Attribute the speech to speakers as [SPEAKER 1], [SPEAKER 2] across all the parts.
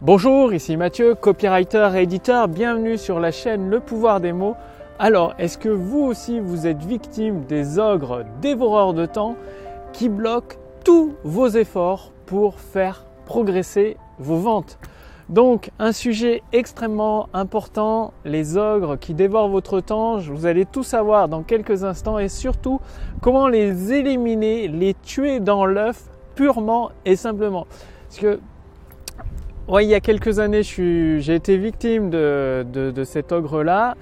[SPEAKER 1] Bonjour, ici Mathieu, copywriter et éditeur, bienvenue sur la chaîne Le Pouvoir des mots. Alors, est-ce que vous aussi vous êtes victime des ogres dévoreurs de temps qui bloquent tous vos efforts pour faire progresser vos ventes? Donc, un sujet extrêmement important, les ogres qui dévorent votre temps, vous allez tout savoir dans quelques instants et surtout comment les éliminer, les tuer dans l'œuf purement et simplement. Parce que il y a quelques années, j'ai été victime de cet ogre-là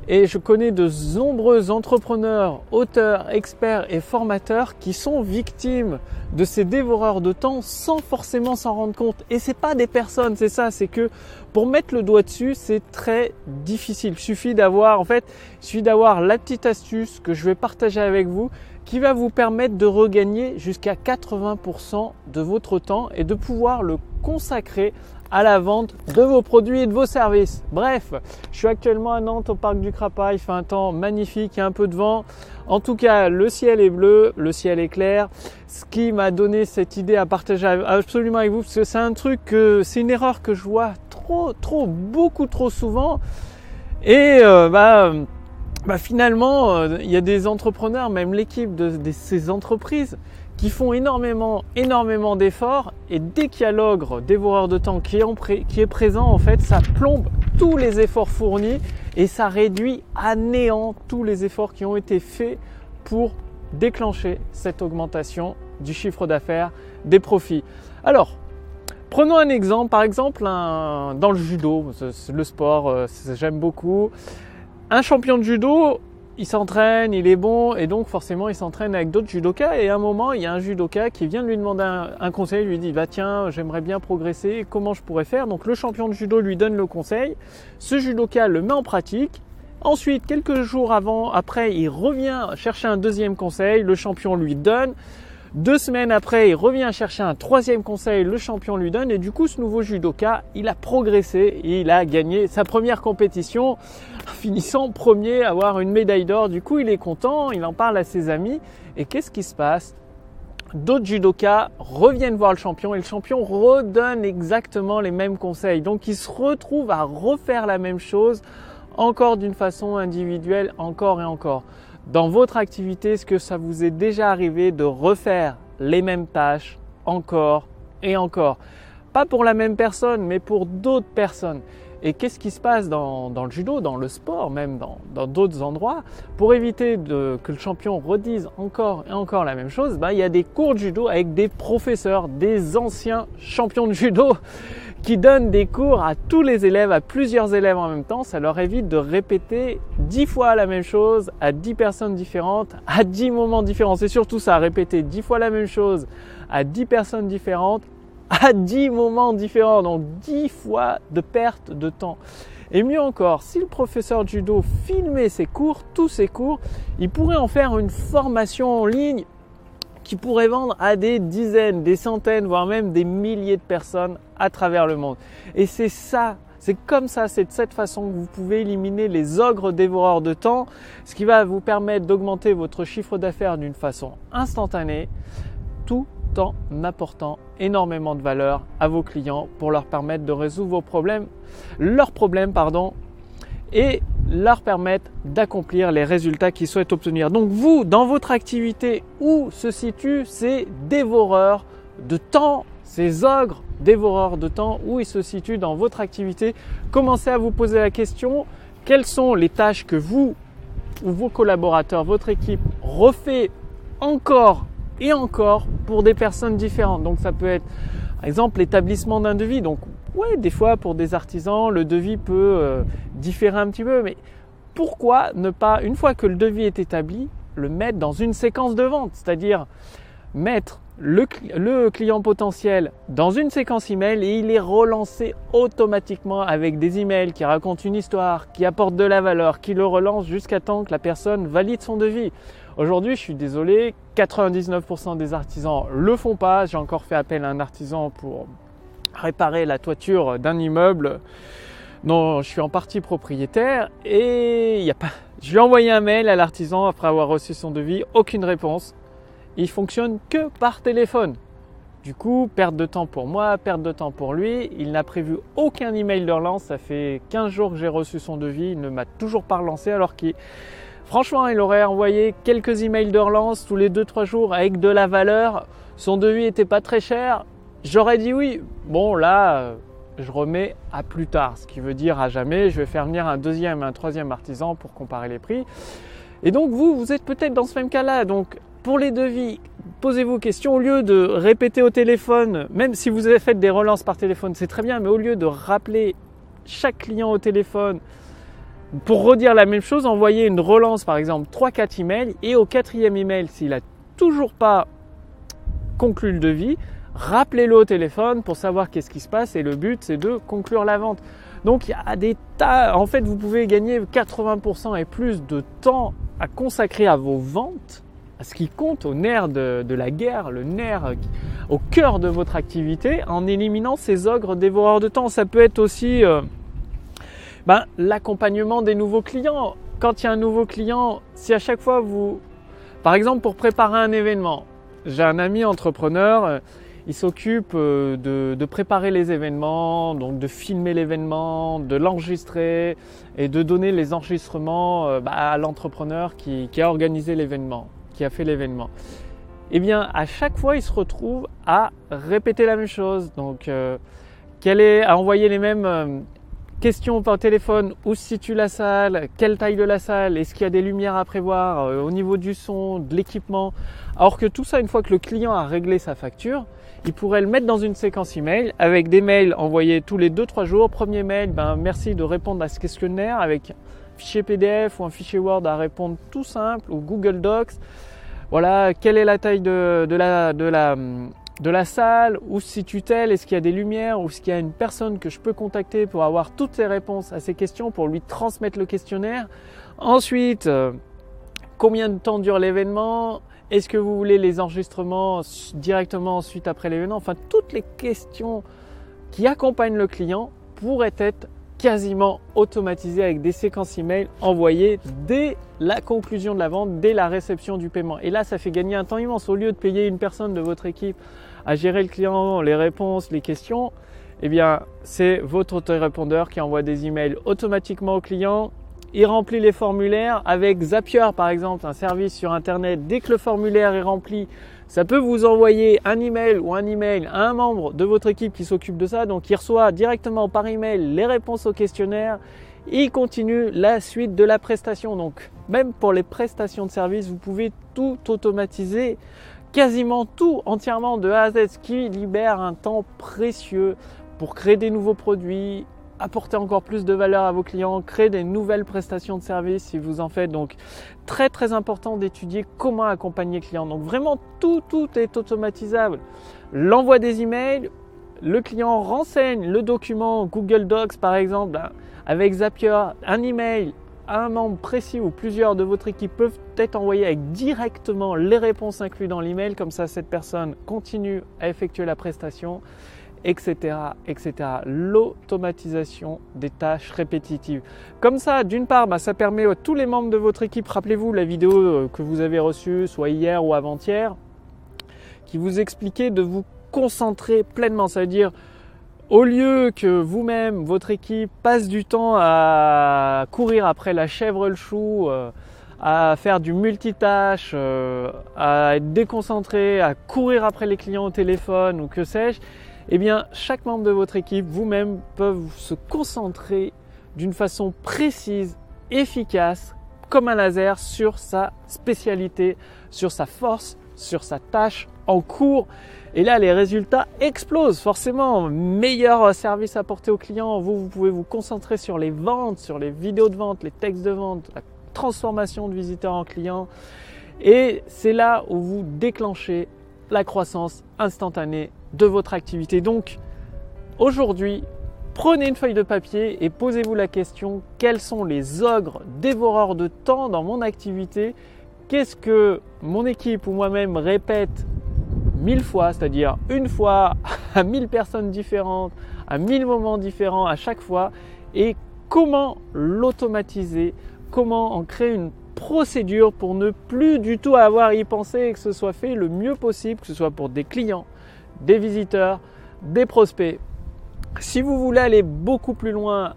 [SPEAKER 1] et je connais de nombreux entrepreneurs, auteurs, experts et formateurs qui sont victimes de ces dévoreurs de temps sans forcément s'en rendre compte. Et c'est pas des personnes, c'est ça, c'est que pour mettre le doigt dessus, c'est très difficile. Il suffit d'avoir la petite astuce que je vais partager avec vous qui va vous permettre de regagner jusqu'à 80% de votre temps et de pouvoir le consacrer à la vente de vos produits et de vos services. Bref, je suis actuellement à Nantes au parc du Crapin, il fait un temps magnifique, il y a un peu de vent. En tout cas, le ciel est bleu, le ciel est clair. Ce qui m'a donné cette idée à partager absolument avec vous, parce que c'est une erreur que je vois beaucoup trop souvent. Et finalement, il y a des entrepreneurs, même l'équipe de ces entreprises, qui font énormément d'efforts et dès qu'il y a l'ogre dévoreur de temps qui est présent, en fait, ça plombe tous les efforts fournis et ça réduit à néant tous les efforts qui ont été faits pour déclencher cette augmentation du chiffre d'affaires, des profits. Alors, prenons un exemple, par exemple dans le judo, le sport, j'aime beaucoup. Un champion de judo, il s'entraîne, il est bon et donc forcément il s'entraîne avec d'autres judokas et à un moment il y a un judoka qui vient de lui demander un conseil, lui dit tiens, j'aimerais bien progresser, comment je pourrais faire? Donc le champion de judo lui donne le conseil, ce judoka le met en pratique. Ensuite, quelques jours après, il revient chercher un deuxième conseil, le champion lui donne. 2 semaines après, il revient chercher un troisième conseil, le champion lui donne et du coup ce nouveau judoka, il a progressé et il a gagné sa première compétition, finissant premier, avoir une médaille d'or. Du coup il est content, il en parle à ses amis et qu'est-ce qui se passe? D'autres judokas reviennent voir le champion et le champion redonne exactement les mêmes conseils. Donc il se retrouve à refaire la même chose, encore d'une façon individuelle, encore et encore. Dans votre activité, est-ce que ça vous est déjà arrivé de refaire les mêmes tâches encore et encore? Pas pour la même personne, mais pour d'autres personnes. Et qu'est-ce qui se passe dans le judo, dans le sport, même dans d'autres endroits? Pour éviter que le champion redise encore et encore la même chose, il y a des cours de judo avec des professeurs, des anciens champions de judo qui donnent des cours à tous les élèves, à plusieurs élèves en même temps. Ça leur évite de répéter 10 fois la même chose à 10 personnes différentes, à 10 moments différents. C'est surtout ça, répéter 10 fois la même chose à 10 personnes différentes, à 10 moments différents. Donc 10 fois de perte de temps. Et mieux encore, si le professeur de judo filmait ses cours, tous ses cours, il pourrait en faire une formation en ligne qui pourrait vendre à des dizaines, des centaines, voire même des milliers de personnes à travers le monde. Et c'est ça, c'est comme ça, c'est de cette façon que vous pouvez éliminer les ogres dévoreurs de temps, ce qui va vous permettre d'augmenter votre chiffre d'affaires d'une façon instantanée, tout en apportant énormément de valeur à vos clients pour leur permettre de résoudre leurs problèmes, et leur permettre d'accomplir les résultats qu'ils souhaitent obtenir. Donc vous, dans votre activité, où se situent ces dévoreurs de temps, ces ogres dévoreurs de temps, où ils se situent dans votre activité? Commencez à vous poser la question, quelles sont les tâches que vous ou vos collaborateurs, votre équipe refait encore et encore pour des personnes différentes? Donc ça peut être par exemple l'établissement d'un devis. Donc des fois pour des artisans, le devis peut différer un petit peu, mais pourquoi ne pas, une fois que le devis est établi, le mettre dans une séquence de vente? C'est-à-dire mettre le client potentiel dans une séquence email et il est relancé automatiquement avec des emails qui racontent une histoire, qui apportent de la valeur, qui le relancent jusqu'à temps que la personne valide son devis. Aujourd'hui, je suis désolé, 99% des artisans le font pas. J'ai encore fait appel à un artisan pour réparer la toiture d'un immeuble dont je suis en partie propriétaire et je lui ai envoyé un mail à l'artisan après avoir reçu son devis, aucune réponse. Il fonctionne que par téléphone. Du coup, perte de temps pour moi, perte de temps pour lui. Il n'a prévu aucun email de relance. Ça fait 15 jours que j'ai reçu son devis. Il ne m'a toujours pas relancé alors qu'il, franchement, il aurait envoyé quelques emails de relance tous les 2-3 jours avec de la valeur. Son devis n'était pas très cher. J'aurais dit oui. Bon, là, je remets à plus tard. Ce qui veut dire à jamais. Je vais faire venir un deuxième et un troisième artisan pour comparer les prix. Et donc, vous êtes peut-être dans ce même cas-là. Donc, pour les devis, posez-vous question, au lieu de répéter au téléphone, même si vous avez fait des relances par téléphone, c'est très bien, mais au lieu de rappeler chaque client au téléphone pour redire la même chose, envoyez une relance par exemple 3-4 emails et au 4e email, s'il n'a toujours pas conclu le devis, rappelez-le au téléphone pour savoir qu'est-ce qui se passe et le but c'est de conclure la vente. Donc il y a des tas, en fait vous pouvez gagner 80% et plus de temps à consacrer à vos ventes, à ce qui compte, au nerf de la guerre, le nerf au cœur de votre activité, en éliminant ces ogres dévoreurs de temps. Ça peut être aussi l'accompagnement des nouveaux clients. Quand il y a un nouveau client, si à chaque fois par exemple pour préparer un événement, j'ai un ami entrepreneur, il s'occupe de préparer les événements, donc de filmer l'événement, de l'enregistrer et de donner les enregistrements à l'entrepreneur qui a organisé l'événement, qui a fait l'événement. Eh bien, à chaque fois, il se retrouve à répéter la même chose. Donc, à envoyer les mêmes questions par téléphone. Où se situe la salle? Quelle taille de la salle? Est-ce qu'il y a des lumières à prévoir au niveau du son, de l'équipement? Alors que tout ça, une fois que le client a réglé sa facture, il pourrait le mettre dans une séquence email avec des mails envoyés tous les 2-3 jours. Premier mail, merci de répondre à ce questionnaire avec fichier PDF ou un fichier Word à répondre tout simple, ou Google Docs. Voilà, quelle est la taille de la salle, où se situe-t-elle, est-ce qu'il y a des lumières, ou est-ce qu'il y a une personne que je peux contacter pour avoir toutes les réponses à ces questions, pour lui transmettre le questionnaire. Ensuite, combien de temps dure l'événement? Est-ce que vous voulez les enregistrements directement ensuite après l'événement? Enfin, toutes les questions qui accompagnent le client pourraient être quasiment automatisé avec des séquences email envoyées dès la conclusion de la vente, dès la réception du paiement. Et là, ça fait gagner un temps immense. Au lieu de payer une personne de votre équipe à gérer le client, les réponses, les questions, eh bien, c'est votre autorépondeur qui envoie des emails automatiquement au client. Il remplit les formulaires avec Zapier, par exemple, un service sur Internet. Dès que le formulaire est rempli, ça peut vous envoyer un email ou un email à un membre de votre équipe qui s'occupe de ça. Donc, il reçoit directement par email les réponses au questionnaire. Il continue la suite de la prestation. Donc, même pour les prestations de service, vous pouvez tout automatiser, quasiment tout, entièrement de A à Z, ce qui libère un temps précieux pour créer des nouveaux produits, apporter encore plus de valeur à vos clients, créer des nouvelles prestations de services si vous en faites. Donc très très important d'étudier comment accompagner le client. Donc vraiment tout est automatisable. L'envoi des emails, le client renseigne le document Google Docs par exemple avec Zapier, un email à un membre précis ou plusieurs de votre équipe peuvent être envoyés avec directement les réponses incluses dans l'email. Comme ça, cette personne continue à effectuer la prestation, etc., etc. L'automatisation des tâches répétitives. Comme ça, d'une part, ça permet à tous les membres de votre équipe, rappelez-vous la vidéo que vous avez reçue, soit hier ou avant-hier, qui vous expliquait de vous concentrer pleinement. Ça veut dire, au lieu que vous-même, votre équipe, passe du temps à courir après la chèvre le chou, à faire du multitâche, à être déconcentré, à courir après les clients au téléphone ou que sais-je, eh bien, chaque membre de votre équipe, vous-même, peuvent se concentrer d'une façon précise, efficace, comme un laser, sur sa spécialité, sur sa force, sur sa tâche en cours. Et là, les résultats explosent forcément. Meilleur service apporté aux clients. Vous pouvez vous concentrer sur les ventes, sur les vidéos de vente, les textes de vente, la transformation de visiteurs en clients. Et c'est là où vous déclenchez la croissance instantanée de votre activité. Donc, aujourd'hui, prenez une feuille de papier et posez-vous la question, quels sont les ogres dévoreurs de temps dans mon activité? Qu'est-ce que mon équipe ou moi-même répète 1000 fois, c'est-à-dire une fois à 1000 personnes différentes, à 1000 moments différents à chaque fois, et comment l'automatiser, comment en créer une procédure pour ne plus du tout avoir à y penser et que ce soit fait le mieux possible, que ce soit pour des clients, des visiteurs, des prospects. Si vous voulez aller beaucoup plus loin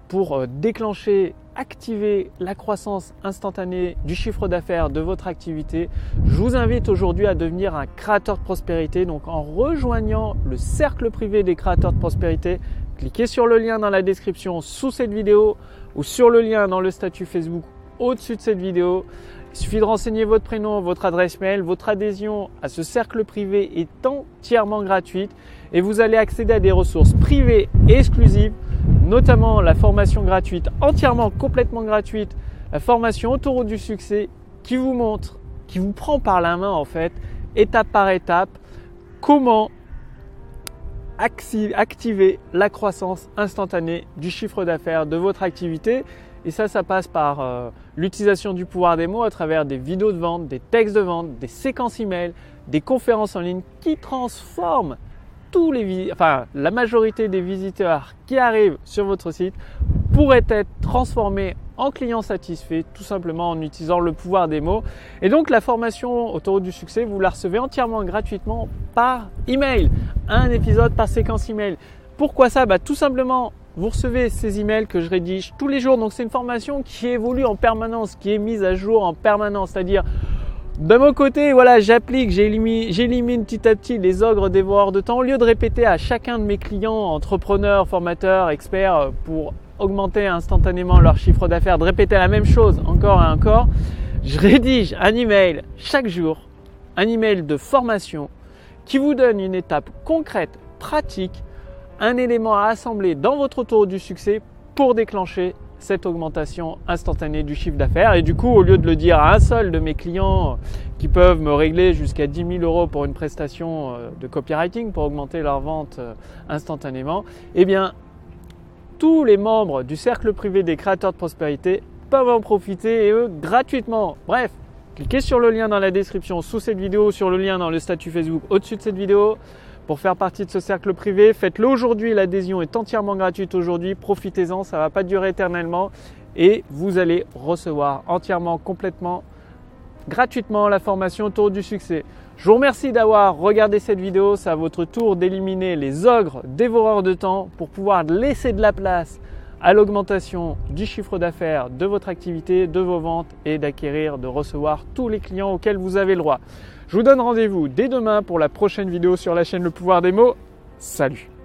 [SPEAKER 1] pour déclencher, activer la croissance instantanée du chiffre d'affaires de votre activité, je vous invite aujourd'hui à devenir un créateur de prospérité. Donc en rejoignant le cercle privé des créateurs de prospérité, cliquez sur le lien dans la description sous cette vidéo ou sur le lien dans le statut Facebook au-dessus de cette vidéo. Il suffit de renseigner votre prénom, votre adresse mail. Votre adhésion à ce cercle privé est entièrement gratuite et vous allez accéder à des ressources privées et exclusives, notamment la formation gratuite, entièrement, complètement gratuite, la formation Autoroute du succès qui vous montre, qui vous prend par la main en fait, étape par étape, comment activer la croissance instantanée du chiffre d'affaires de votre activité. Et ça passe par l'utilisation du pouvoir des mots à travers des vidéos de vente, des textes de vente, des séquences email, des conférences en ligne qui transforment la majorité des visiteurs qui arrivent sur votre site pourraient être transformés en clients satisfaits tout simplement en utilisant le pouvoir des mots. Et donc la formation Autoroute du succès, vous la recevez entièrement gratuitement par email, un épisode par séquence email. Pourquoi ça? Tout simplement, vous recevez ces emails que je rédige tous les jours. Donc c'est une formation qui évolue en permanence, qui est mise à jour en permanence. C'est-à-dire, de mon côté, voilà, j'applique, j'élimine petit à petit les ogres dévoreurs de temps. Au lieu de répéter à chacun de mes clients, entrepreneurs, formateurs, experts, pour augmenter instantanément leur chiffre d'affaires, de répéter la même chose encore et encore, je rédige un email chaque jour, un email de formation qui vous donne une étape concrète, pratique, un élément à assembler dans votre autoroute du succès pour déclencher cette augmentation instantanée du chiffre d'affaires. Et du coup, au lieu de le dire à un seul de mes clients qui peuvent me régler jusqu'à 10 000 € pour une prestation de copywriting pour augmenter leur vente instantanément, eh bien, tous les membres du cercle privé des créateurs de prospérité peuvent en profiter et eux gratuitement. Bref, cliquez sur le lien dans la description sous cette vidéo, sur le lien dans le statut Facebook au-dessus de cette vidéo. Pour faire partie de ce cercle privé, faites-le aujourd'hui, l'adhésion est entièrement gratuite aujourd'hui, profitez-en, ça ne va pas durer éternellement et vous allez recevoir entièrement, complètement, gratuitement la formation Autour du succès. Je vous remercie d'avoir regardé cette vidéo, c'est à votre tour d'éliminer les ogres dévoreurs de temps pour pouvoir laisser de la place à l'augmentation du chiffre d'affaires de votre activité, de vos ventes et d'acquérir, de recevoir tous les clients auxquels vous avez le droit. Je vous donne rendez-vous dès demain pour la prochaine vidéo sur la chaîne Le Pouvoir des Mots. Salut!